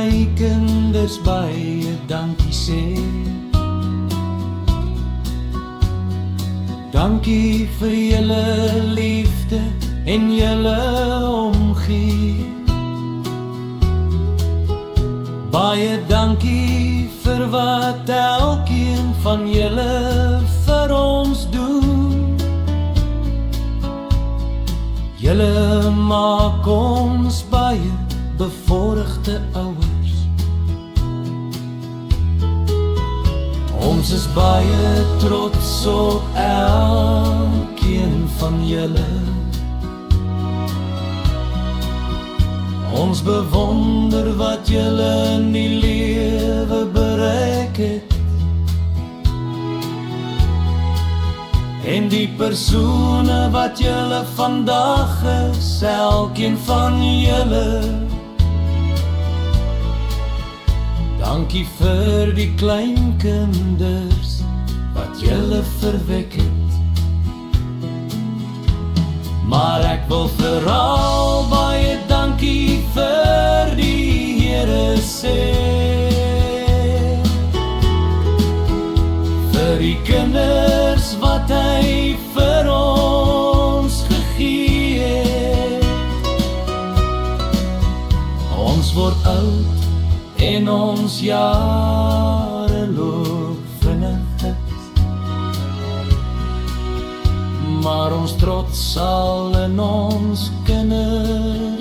my kinders baie dankie sê. Dankie vir julle liefde en julle omgee. Baie dankie vir wat elkeen van julle vir ons doen. Julle maak ons baie bevoorregte ouers. Ons is baie trots op elkeen van julle. Ons bewonder wat julle in die lewe bereik het. En die persone wat julle vandag is, elkeen van julle. Dankie vir die kleinkinders wat julle verwek het. Maar ek wil vooral baie dankie vir die Here sê. Vir die kinders wat hy vir ons gegee het. Ons word oud en ons jare loop vinnig uit. Maar ons trots sal in ons kinders